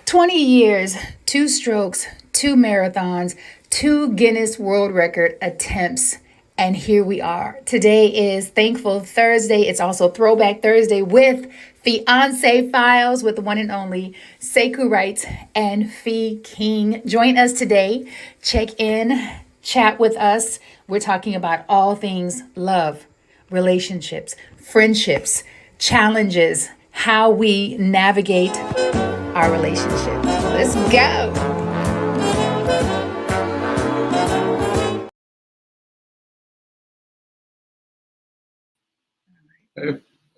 20 years, two strokes, two marathons, two Guinness World Record attempts. And here we are. Today is Thankful Thursday. It's also Throwback Thursday with Fiance Files with the one and only Sekou Wright and Fee King. Join us today. Check in, chat with us. We're talking about all things love, relationships, friendships, challenges, how we navigate our relationship. Let's go.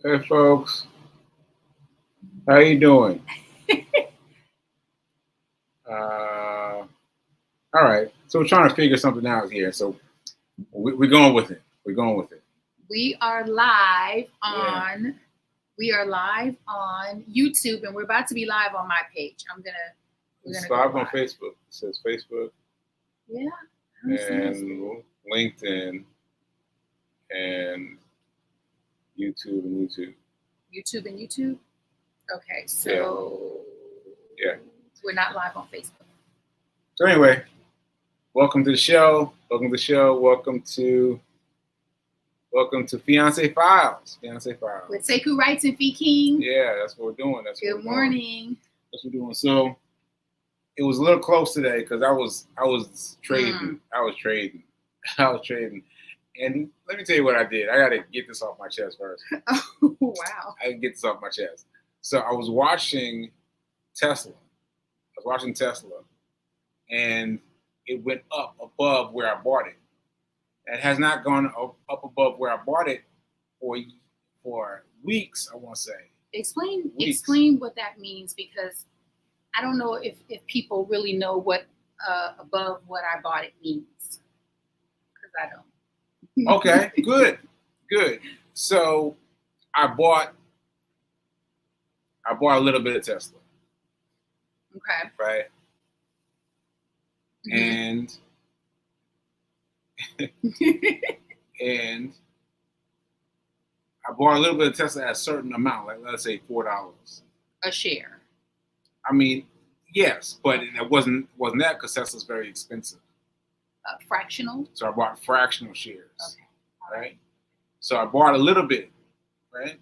Hey folks, how you doing? All right, so we're trying to figure something out here. So we're going with it. We're going with it. We are live on YouTube, and we're about to be live on my page. It's live on Facebook. It says Facebook. Yeah. And LinkedIn and YouTube and YouTube. YouTube and YouTube. Okay, so yeah, we're not live on Facebook. So anyway, welcome to the show. Welcome to Fiance Files. Fiance Files. With Sekou Wright and Fee King. Yeah, that's what we're doing. Good morning. That's what we're doing. So it was a little close today because I was trading. I was trading. And let me tell you what I did. I got to get this off my chest first. Oh, wow. I can get this off my chest. So I was watching Tesla. And it went up above where I bought it. It has not gone up above where I bought it for weeks, I want to say. Explain what that means, because I don't know if people really know what above what I bought it means. Because I don't. Okay, good. So I bought a little bit of Tesla. Okay. Right. Mm-hmm. And I bought a little bit of Tesla at a certain amount, like let's say $4 a share. I mean, yes, but it wasn't that because Tesla's very expensive. Fractional. So I bought fractional shares. Okay. Right. So I bought a little bit. Right.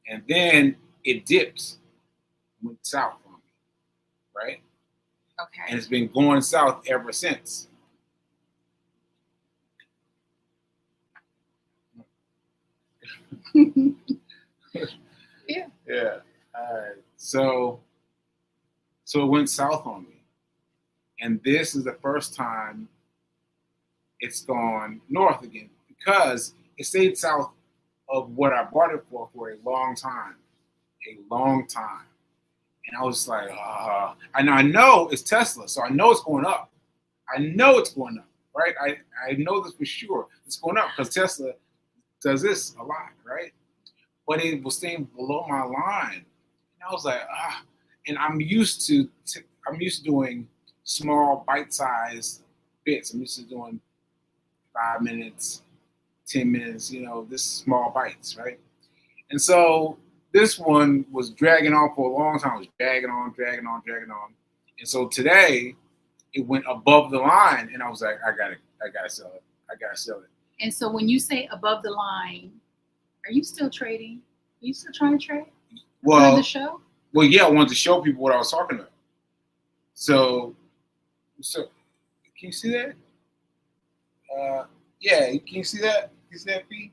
And then it dips, went south on me. Right. Okay. And it's been going south ever since. Yeah. All right. So it went south on me. And this is the first time it's gone north again because it stayed south of what I bought it for a long time. And I was like, and I know it's Tesla, so I know it's going up. Right? I know this for sure. It's going up because Tesla does this a lot, right? But it was staying below my line. And I was like, and I'm used to doing small bite-sized bits. I'm used to doing 5 minutes, 10 minutes, this small bites, right? And so this one was dragging on for a long time. It was dragging on. And so today it went above the line, and I was like, I gotta sell it. And so when you say above the line, are you still trading? Are you still trying to trade? Well, on the show? Well, yeah, I wanted to show people what I was talking about. So can you see that? Yeah, can you see that? Can you see that, Pete?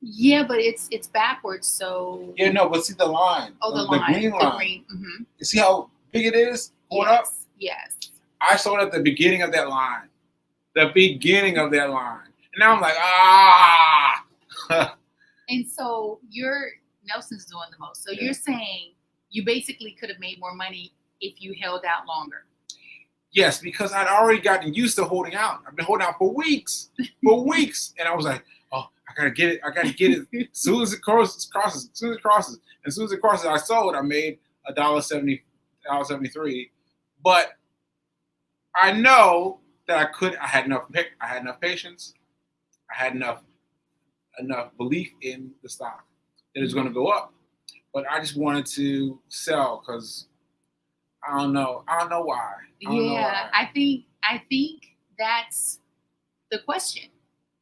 Yeah, but it's backwards, so. Yeah, no, but see the line. Oh, the line. Green line. The green. Mm-hmm. You see how big it is going up? Yes. I saw it at the beginning of that line. And now I'm like, And so Nelson's doing the most. So You're saying you basically could have made more money if you held out longer. Yes, because I'd already gotten used to holding out. I've been holding out for weeks. And I was like, I gotta get it. As soon as it crosses. As soon as it crosses, I sold. I made $1.73. But I know that I had enough patience. I had enough belief in the stock that it's going to go up. but I just wanted to sell because I don't know why. Yeah, I think that's the question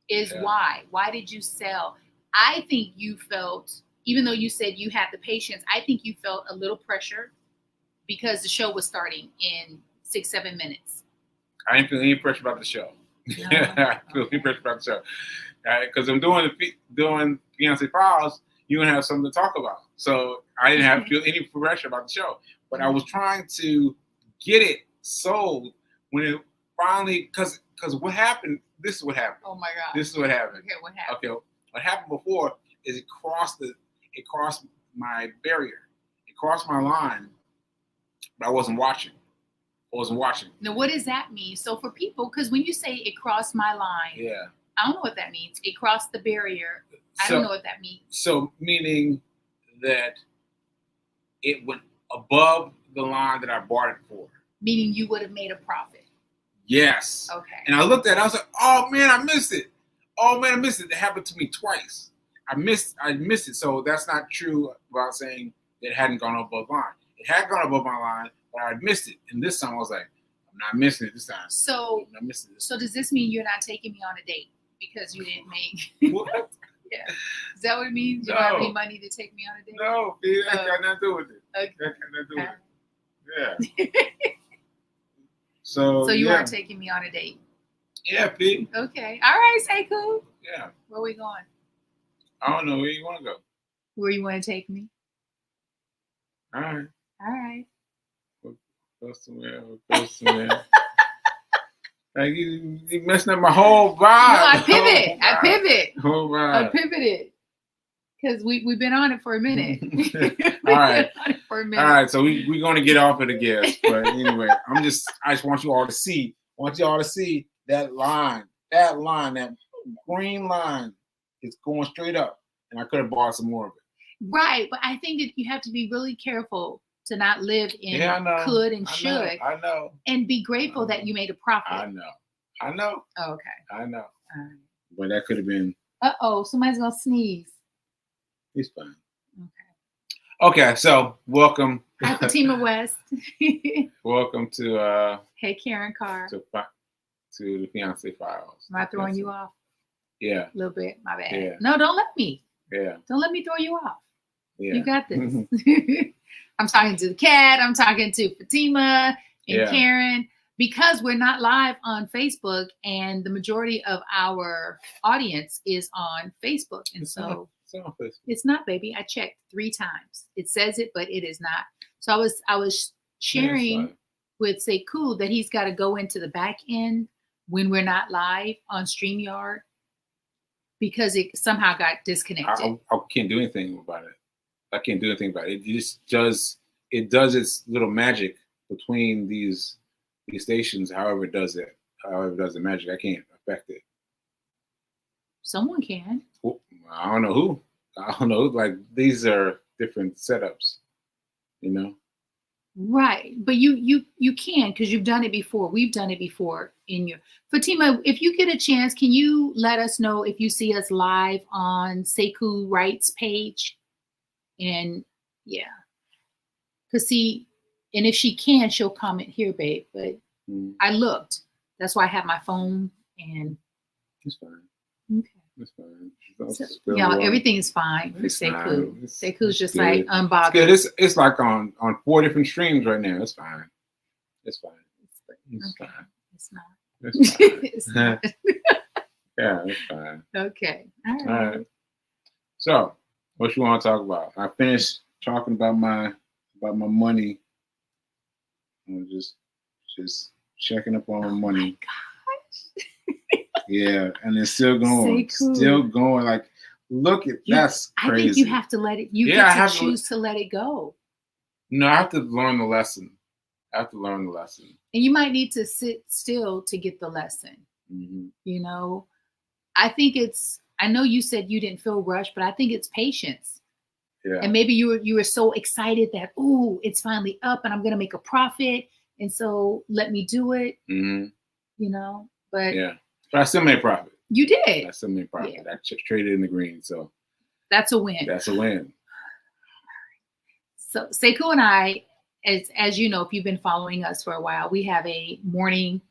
is Yeah. why? Why did you sell? I think you felt, even though you said you had the patience, I think you felt a little pressure because the show was starting in 6-7 minutes. I didn't feel any pressure about the show. No? I feel any pressure about the show. Because I'm doing Fiance Files, you don't have something to talk about. So I didn't have to feel any pressure about the show. But I was trying to get it sold when it finally, because what happened, this is what happened. Oh my God. This is what happened. Okay, what happened? Okay, what happened before is it crossed my barrier. It crossed my line, but I wasn't watching. Now, what does that mean? So for people, because when you say it crossed my line, Yeah. I don't know what that means. It crossed the barrier. I don't know what that means. So meaning that it went above the line that I bought it for. Meaning you would have made a profit. Yes. Okay. And I looked at it, I was like, oh man, I missed it. It happened to me twice. I missed it. So that's not true about saying that it hadn't gone above the line. It had gone above my line, but I missed it. And this time I was like, I'm not missing it this time. So, I'm not missing it. So does this mean you're not taking me on a date because you didn't make? What? Yeah. Is that what it means? You don't have any money to take me on a date? No, that got nothing to do with it. Okay. That got nothing to do with it. Yeah. So you aren't taking me on a date? Yeah, P. Okay. All right, say cool. Yeah. Where are we going? I don't know where you want to go. Where you want to take me? All right. All right. We'll go somewhere. Like you messing up my whole vibe. No, I pivot. Whole vibe. I pivoted. Because we've been on it for a minute. All right. All right. So we're going to get off it again. But anyway, I just want you all to see. That line. That green line is going straight up. And I could have bought some more of it. Right. But I think that you have to be really careful to not live in could and should. I know. And be grateful that you made a profit. I know. Oh, okay. I know. But that could have been. Somebody's going to sneeze. He's fine. Okay, so welcome. Hi, Fatima West. Welcome to Hey, Karen Carr. To the Fiance Files. Am I throwing you off? Yeah. A little bit. My bad. Yeah. No, don't let me. Yeah. Don't let me throw you off. Yeah. You got this. I'm talking to the cat. I'm talking to Fatima and Karen. Because we're not live on Facebook and the majority of our audience is on Facebook. And it's not, baby. I checked 3 times. It says it, but it is not. So I was sharing with Sekou that he's got to go into the back end when we're not live on StreamYard because it somehow got disconnected. I can't do anything about it. It just does its little magic between these stations, however it does the magic. I can't affect it. Someone can. Well, I don't know who. Like these are different setups, you know. Right, but you can because you've done it before. We've done it before in your Fatima. If you get a chance, can you let us know if you see us live on Sekou Wright's page? And because and if she can, she'll comment here, babe. But I looked. That's why I have my phone and. It's fine. Okay. It's fine. Everything is fine for Sekou. Sekou's just good. Like unbothered. It's good. It's like on 4 different streams right now. It's fine. It's fine. It's okay. fine. It's not. It's fine. It's not. Yeah, it's fine. Okay. All right. So, what you want to talk about? I finished talking about my money. I'm just checking up on my money. Yeah, and it's still going. Still going. Like, look at that's crazy. I think you have to let it. You get to choose to let it go. No, I have to learn the lesson. And you might need to sit still to get the lesson. Mm-hmm. You know, I think I know you said you didn't feel rushed, but I think it's patience. Yeah. And maybe you were so excited that, it's finally up and I'm going to make a profit. And so let me do it. Mm-hmm. You know, but. Yeah. But I still made profit. You did. I still made profit. Yeah. I traded in the green, so that's a win. That's a win. So Seiko and I, as you know, if you've been following us for a while, we have a morning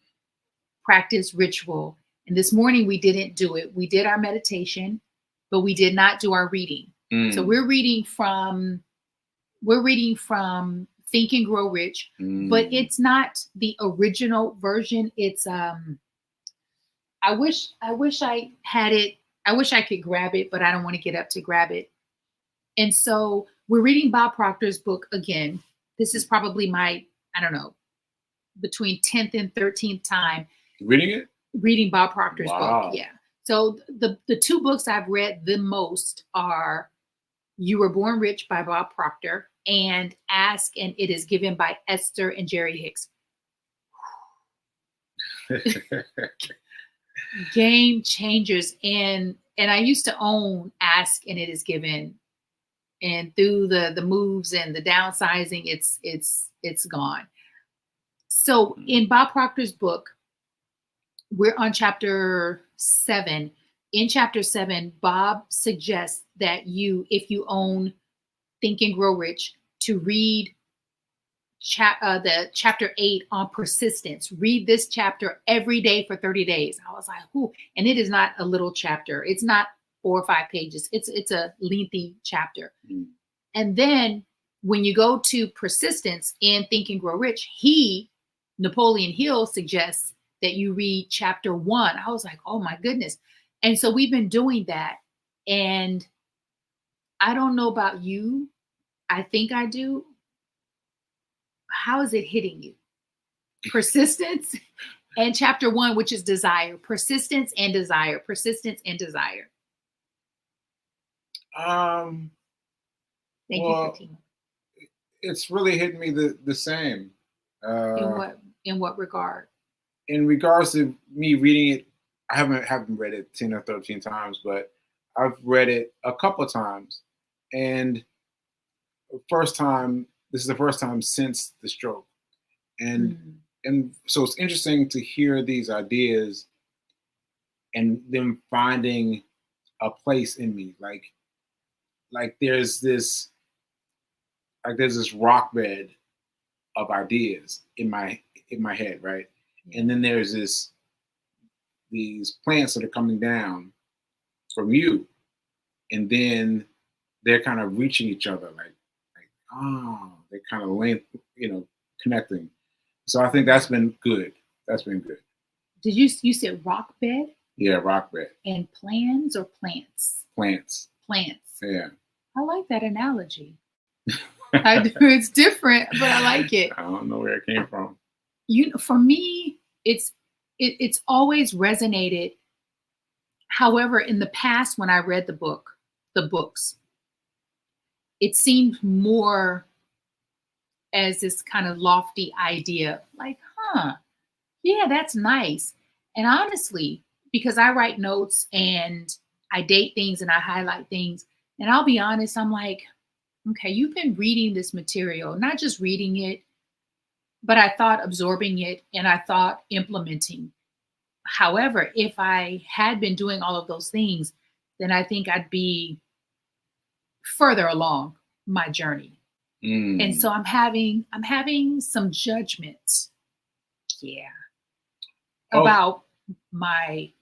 practice ritual. And this morning we didn't do it. We did our meditation, but we did not do our reading. So we're reading from Think and Grow Rich, but it's not the original version. It's I wish I had it. I wish I could grab it, but I don't want to get up to grab it. And so we're reading Bob Proctor's book again. This is probably my, I don't know, between 10th and 13th time Reading it? reading Bob Proctor's Wow. book. Yeah. So the two books I've read the most are You Were Born Rich by Bob Proctor and Ask and It Is Given by Esther and Jerry Hicks. Game changers. And I used to own Ask and It Is Given. And through the moves and the downsizing, it's gone. So in Bob Proctor's book, we're on chapter 7. In chapter 7, Bob suggests that if you own Think and Grow Rich, to read the chapter 8 on persistence. Read this chapter every day for 30 days. I was like, "Ooh!" And it is not a little chapter. It's not 4 or 5 pages. It's a lengthy chapter. And then when you go to persistence in Think and Grow Rich, Napoleon Hill, suggests that you read chapter 1. I was like, oh my goodness. And so we've been doing that. And I don't know about you. I think I do. How is it hitting you? Persistence and chapter 1, which is desire. Persistence and desire. Persistence and desire. Thank you, Fatima. It's really hitting me the same. In what regard? In regards to me reading it, I haven't read it 10 or 13 times, but I've read it a couple of times. And this is the first time since the stroke. And so it's interesting to hear these ideas and them finding a place in me. Like there's this rock bed of ideas in my head, right? And then there's these plants that are coming down from you, and then they're kind of reaching each other, they're kind of connecting. So I think that's been good. That's been good. Did you said rock bed? Yeah, rock bed. And plans or plants? Plants. Plants. Yeah. I like that analogy. I do. It's different, but I like it. I don't know where it came from. For me, it's always resonated. However, in the past, when I read the books, it seemed more as this kind of lofty idea, like, yeah, that's nice. And honestly, because I write notes and I date things and I highlight things, and I'll be honest, I'm like, okay, you've been reading this material, not just reading it, but I thought absorbing it and I thought implementing. However, if I had been doing all of those things, then I think I'd be further along my journey. And so I'm having some judgments, about my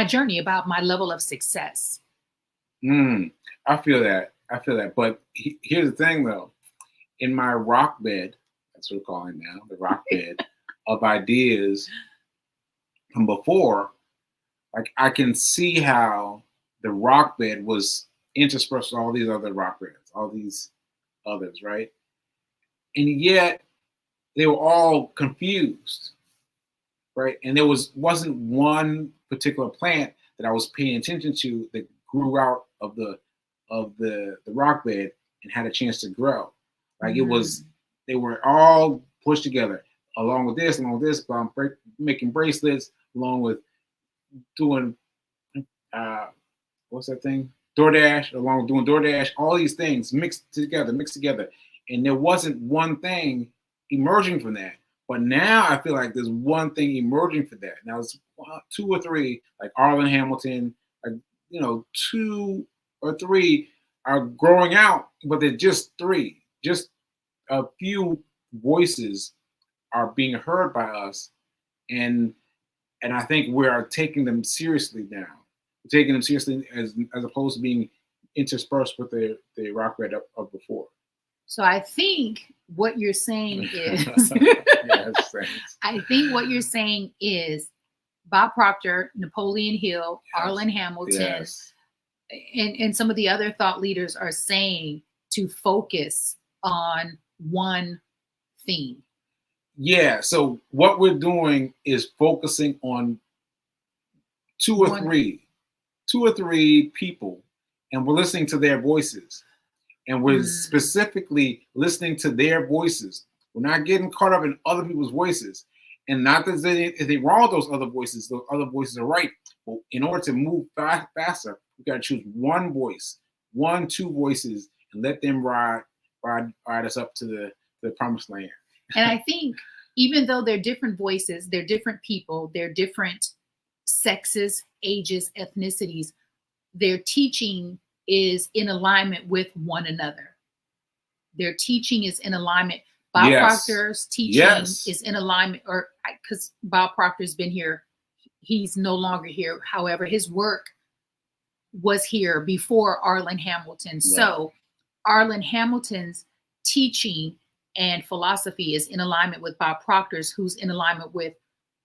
journey, about my level of success. I feel that. But here's the thing, though. In my rock bed, that's what we're calling it now, the rock bed of ideas from before, like I can see how the rock bed was interspersed with all these other rock beds, all these others, right? And yet they were all confused, right? And there wasn't one particular plant that I was paying attention to that grew out of the rock bed and had a chance to grow. Like they were all pushed together along with this, making bracelets, along with doing what's that thing? DoorDash, along with doing DoorDash, all these things mixed together. And there wasn't one thing emerging from that. But now I feel like there's one thing emerging from that. Now it's 2 or 3, like Arlen Hamilton, like, 2 or 3 are growing out, but they're just 3. just a few voices are being heard by us, and I think we are taking them seriously now. We're taking them seriously as opposed to being interspersed with the rock red of before. So I think what you're saying is, Yes, thanks. I think what you're saying is Bob Proctor, Napoleon Hill, Yes. Arlen Hamilton, Yes. and some of the other thought leaders are saying to focus on one theme. Yeah. So what we're doing is focusing on two or three people, and we're listening to their voices. And we're specifically listening to their voices. We're not getting caught up in other people's voices. And not that there's anything wrong with those other voices are right. But in order to move faster, we got to choose one voice, two voices, and let them ride us up to the promised land. And I think even though they're different voices, they're different people, they're different sexes, ages, ethnicities, their teaching is in alignment with one another. Their teaching is in alignment. Bob Proctor's teaching is in alignment, or because Bob Proctor's been here, he's no longer here. However, his work was here before Arlen Hamilton. Right. So Arlen Hamilton's teaching and philosophy is in alignment with Bob Proctor's, who's in alignment with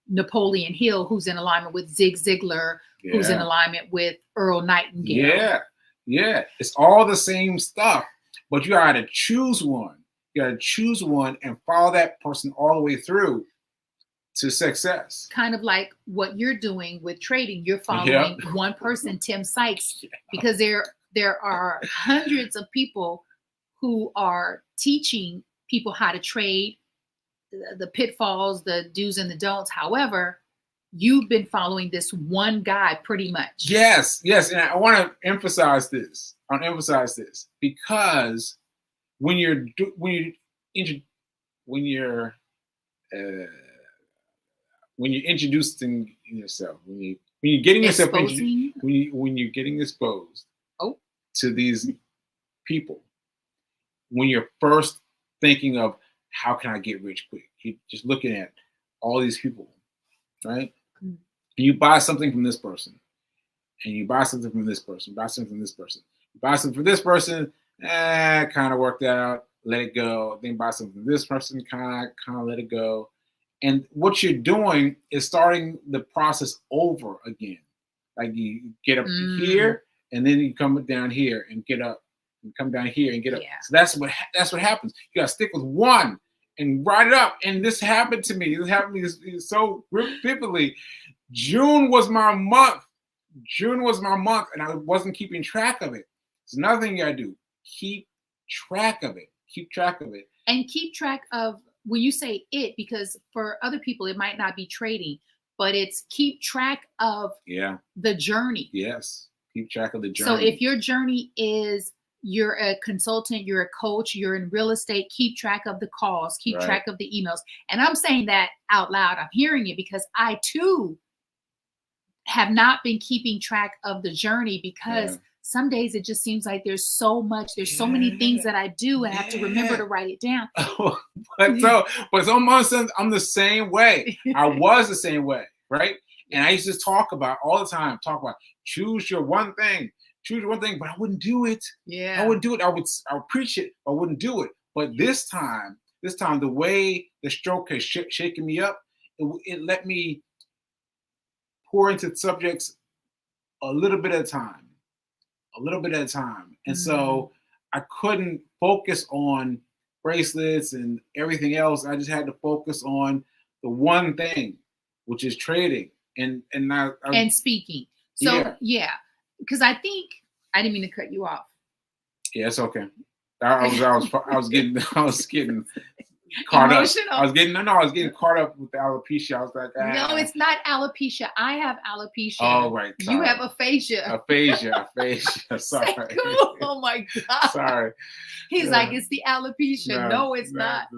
Napoleon Hill, who's in alignment with Zig Ziglar, who's in alignment with Earl Nightingale. Yeah, it's all the same stuff, but you got to choose one. You got to choose one and follow that person all the way through to success. Kind of like what you're doing with trading. You're following one person, Tim Sykes, because there are hundreds of people who are teaching people how to trade, the pitfalls, the do's and the don'ts. However, you've been following this one guy pretty much. Yes. And I want to emphasize this. Because when you're introducing yourself, when you're getting yourself when you're getting exposed to these people, when you're first thinking of how can I get rich quick, you're just looking at all these people, right? And you buy something from this person, and you buy something from this person, you buy something from this person, you buy something from this person, kind of worked out, let it go. Then buy something from this person, kind of let it go. And what you're doing is starting the process over again. Like you get up here, and then you come down here and get up, and come down here and get up. So that's what happens. You gotta stick with one and ride it up. And this happened to me. This happened to me so vividly. June was my month, and I wasn't keeping track of it. It's another thing you gotta do. Keep track of it. And keep track of when you say it, because for other people it might not be trading, but it's keep track of the journey. Yes, keep track of the journey. So if your journey is you're a consultant, you're a coach, you're in real estate, keep track of the calls, keep track of the emails. And I'm saying that out loud. I'm hearing it because I too have not been keeping track of the journey, because some days it just seems like there's so much, there's so many things that I do, and I have to remember to write it down. But I'm the same way. I was the same way, right? And I used to talk about choose your one thing, but I wouldn't do it. I wouldn't do it. I would preach it, but I wouldn't do it. But this time, the way the stroke has shaken me up, it let me pour into subjects a little bit at a time. And so I couldn't focus on bracelets and everything else. I just had to focus on the one thing, which is trading and speaking. So because I think I didn't mean to cut you off. Yeah, it's okay. I was getting caught Emotional. up. I was getting caught up with the alopecia. I was like, no, it's not alopecia. I have alopecia. Oh, right. Sorry. You have aphasia. Aphasia. Sorry. Cool. Oh my God. Sorry. He's like, it's the alopecia. No, it's not.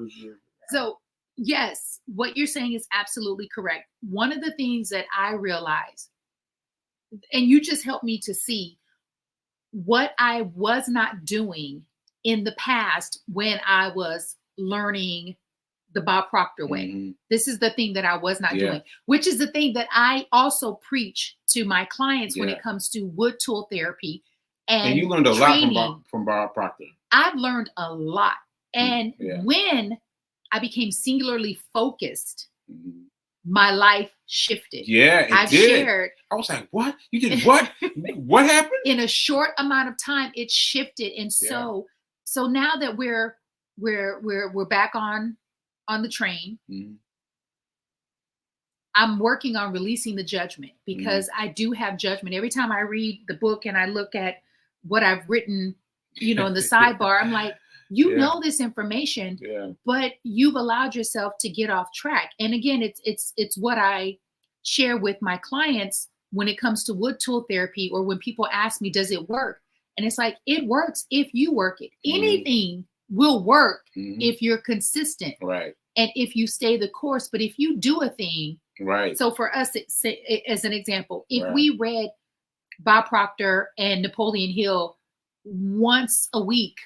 So yes, what you're saying is absolutely correct. One of the things that I realized, and you just helped me to see what I was not doing in the past when I was learning the Bob Proctor way. Mm-hmm. This is the thing that I was not Yeah. doing, which is the thing that I also preach to my clients when Yeah. it comes to wood tool therapy And and you learned a training. lot from Bob Proctor. I've learned a lot. And Yeah. when I became singularly focused, Mm-hmm. my life shifted. Yeah, it did. Shared. I was like, what? You did what? What happened? In a short amount of time, it shifted. And so now that we're back on the train, Mm-hmm. I'm working on releasing the judgment, because I do have judgment. Every time I read the book and I look at what I've written, in the sidebar, I'm like, you know this information, but you've allowed yourself to get off track. And again, it's what I share with my clients when it comes to wood tool therapy, or when people ask me, does it work? And it's like, it works if you work it. Anything will work if you're consistent. Right. And if you stay the course. But if you do a thing, right. So for us, as an example, if we read Bob Proctor and Napoleon Hill once a week,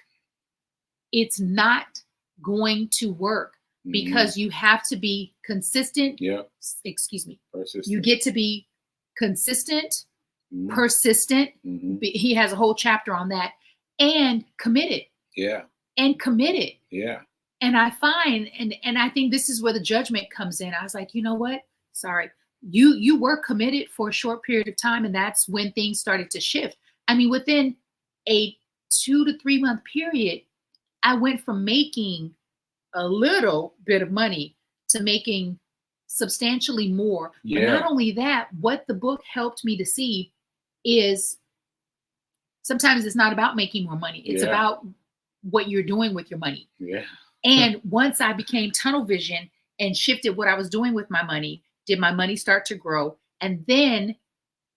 it's not going to work, because you have to be consistent. Excuse me. Persistent. You get to be consistent, persistent. He has a whole chapter on that, and committed. And committed. And I find, and I think this is where the judgment comes in. I was like, you know what? Sorry. You were committed for a short period of time, and that's when things started to shift. I mean, within a 2 to 3 month period, I went from making a little bit of money to making substantially more. But not only that, what the book helped me to see is sometimes it's not about making more money. It's about what you're doing with your money. And once I became tunnel vision and shifted what I was doing with my money, did my money start to grow? And then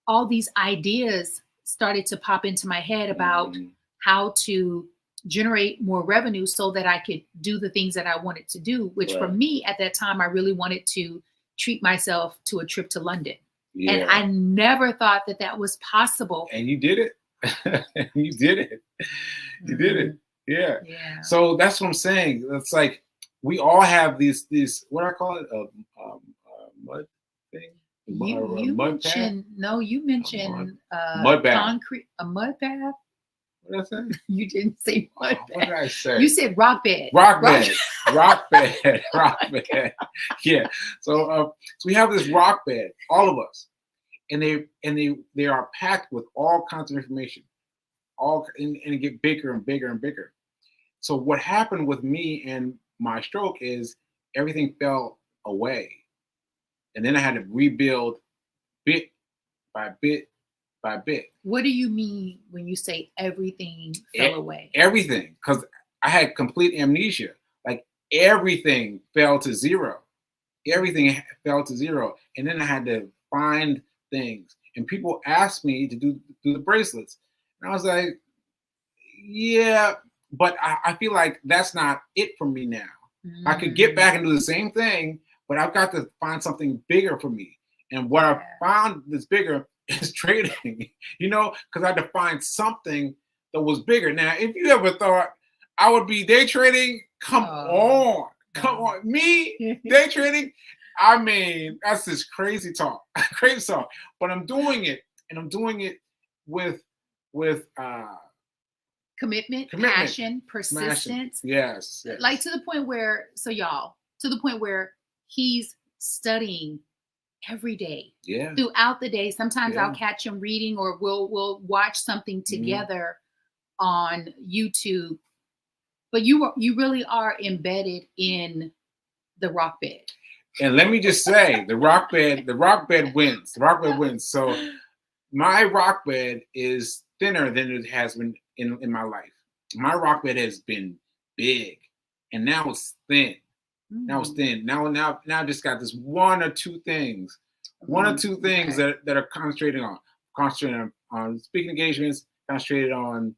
all these ideas started to pop into my head about how to generate more revenue so that I could do the things that I wanted to do, which for me at that time, I really wanted to treat myself to a trip to London. And I never thought that that was possible. And you did it. You did it. You did it. Yeah. So that's what I'm saying. It's like we all have these what I call it, mud thing. You mentioned mud bath. Concrete, a mud bath. What did I say? You didn't say mud bath. What did I say? You said rock bed. Rock bed. Rock bed. Rock bed. Yeah. So we have this rock bed, all of us, and they are packed with all kinds of information, and it get bigger and bigger and bigger. So what happened with me and my stroke is everything fell away. And then I had to rebuild bit by bit by bit. What do you mean when you say everything fell away? Everything, because I had complete amnesia. Like everything fell to zero. Everything fell to zero. And then I had to find things. And people asked me to do the bracelets. And I was like, yeah, but I feel like that's not it for me now. I could get back and do the same thing, but I've got to find something bigger for me. And what I found that's bigger is trading, because I had to find something that was bigger. Now, if you ever thought I would be day trading, come on. Me, day trading, I mean, that's just crazy talk, but I'm doing it, and I'm doing it with commitment, passion, persistence. Yes. Like to the point where, he's studying every day. Throughout the day. Sometimes I'll catch him reading, or we'll watch something together on YouTube. But you really are embedded in the rock bed. And let me just say, the rock bed wins. The rock bed wins. So my rock bed is thinner than it has been in my life. My rock bed has been big, and now it's thin. Now it's thin. Now I just got this one or two things that are concentrating on speaking engagements, concentrated on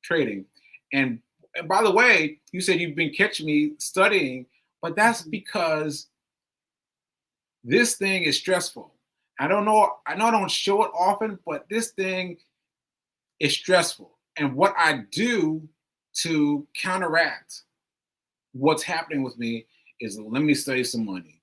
trading. And by the way, you said you've been catching me studying, but that's because this thing is stressful. I know I don't show it often, but this thing is stressful. And what I do to counteract what's happening with me is let me study some money.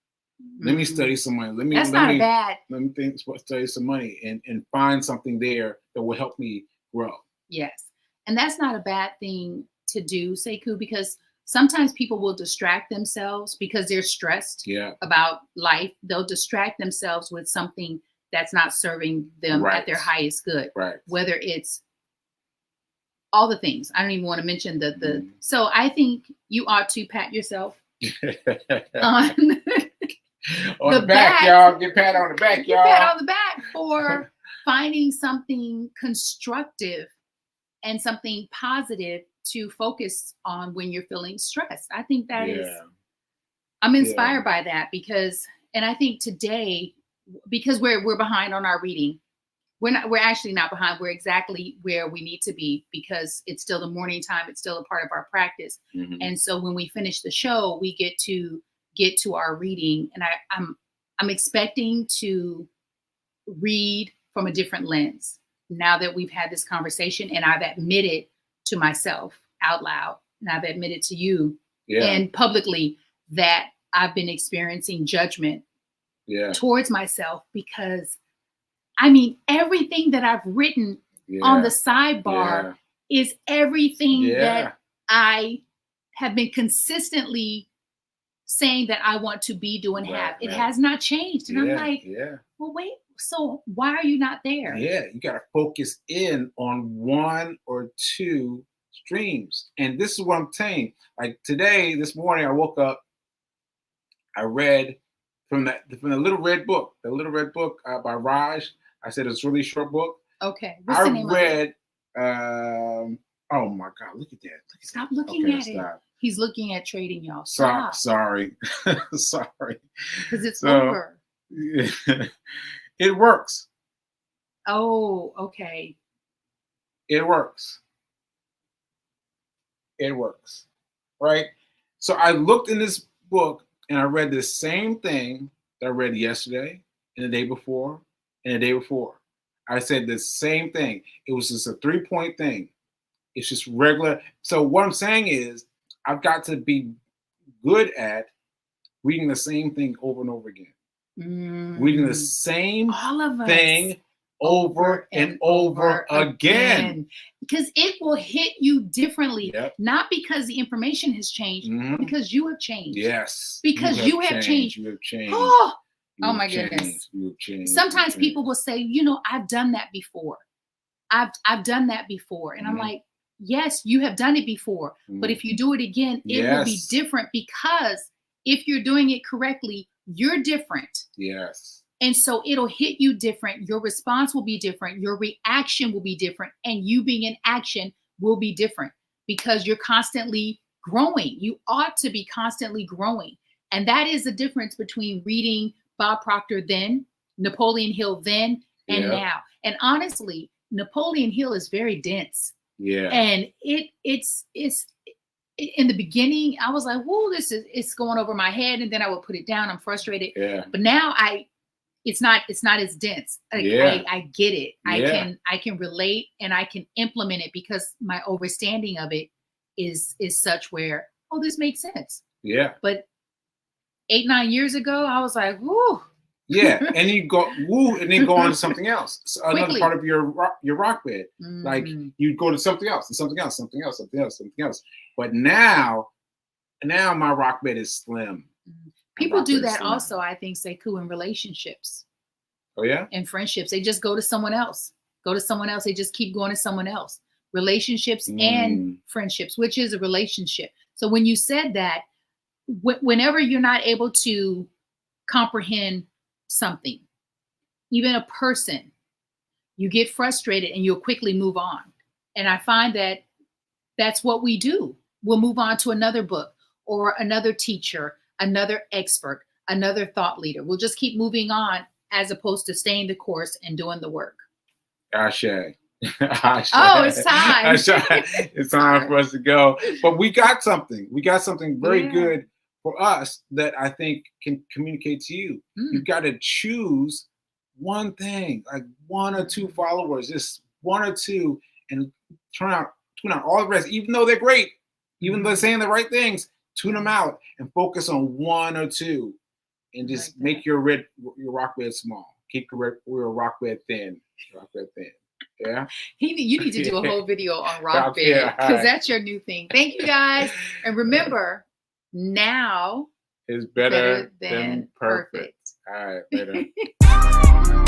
Let me study some money. That's not bad. Let me study some money and find something there that will help me grow. Yes. And that's not a bad thing to do, Sekou, because sometimes people will distract themselves because they're stressed about life. They'll distract themselves with something that's not serving them at their highest good. Right. Whether it's all the things. I don't even want to mention the so I think you ought to pat yourself on on the back, y'all. Get pat on the back, y'all. Get pat on the back for finding something constructive and something positive to focus on when you're feeling stressed. I think that is, I'm inspired by that because, and I think today, because we're behind on our reading, we're actually not behind. We're exactly where we need to be because it's still the morning time. It's still a part of our practice. And so when we finish the show, we get to our reading, and I'm expecting to read from a different lens now that we've had this conversation, and I've admitted to myself out loud, and I've admitted to you and publicly that I've been experiencing judgment towards myself because, I mean, everything that I've written on the sidebar is everything that I have been consistently saying that I want to be, do, and have. It has not changed. And I'm like, well, wait, so why are you not there? Yeah, you got to focus in on one or two streams. And this is what I'm saying. Like today, this morning, I woke up, I read from the Little Red Book, by Raj. I said it's a really short book. Okay. What's the name of it? Oh my God, look at that. Stop looking at it. He's looking at trading, y'all. Stop. Sorry. Because it's over. It works. Oh, okay. It works. Right? So I looked in this book and I read the same thing that I read yesterday and the day before and the day before. I said the same thing. It was just a 3-point thing. It's just regular. So what I'm saying is I've got to be good at reading the same thing over and over again. Reading the same thing over and over again. Because it will hit you differently. Not because the information has changed, but because you have changed. Yes. Because you have changed. You have changed. Oh my goodness. You have changed. Sometimes people will say, I've done that before. I've done that before. And I'm like, yes, you have done it before. But if you do it again, it will be different because if you're doing it correctly, you're different. Yes. And so it'll hit you different. Your response will be different. Your reaction will be different. And you being in action will be different because you're constantly growing. You ought to be constantly growing. And that is the difference between reading Bob Proctor then, Napoleon Hill then, and now. And honestly, Napoleon Hill is very dense. Yeah. And it's in the beginning, I was like, whoa, it's going over my head. And then I would put it down. I'm frustrated. Yeah. But now it's not as dense. Like, I get it. I can relate and I can implement it because my understanding of it is such where, this makes sense. Yeah. But 8-9 years ago, I was like, whoo. Yeah, and you go woo, and then go on to something else. So another part of your rock bed. Like you go to something else, and something else, something else, something else, something else. But now my rock bed is slim. People do that also, I think, Sekou, in relationships. Oh yeah? And friendships. They just go to someone else. They just keep going to someone else. Relationships and friendships, which is a relationship. So when you said that, whenever you're not able to comprehend something, even a person, you get frustrated and you'll quickly move on. And I find that that's what we do. We'll move on to another book or another teacher, another expert, another thought leader. We'll just keep moving on as opposed to staying the course and doing the work. Ashe. Oh, it's time. It's time for us to go. But we got something. Very good for us that I think can communicate to you. You've got to choose one thing, like one or two followers, just one or two, and tune out all the rest, even though they're great, even though they're saying the right things. Tune them out and focus on one or two, and just make your rock bed small. Keep your rock bed thin. Yeah. You need to do a whole video on rock bed, because that's your new thing. Thank you guys, and remember, now is better than perfect. All right, later.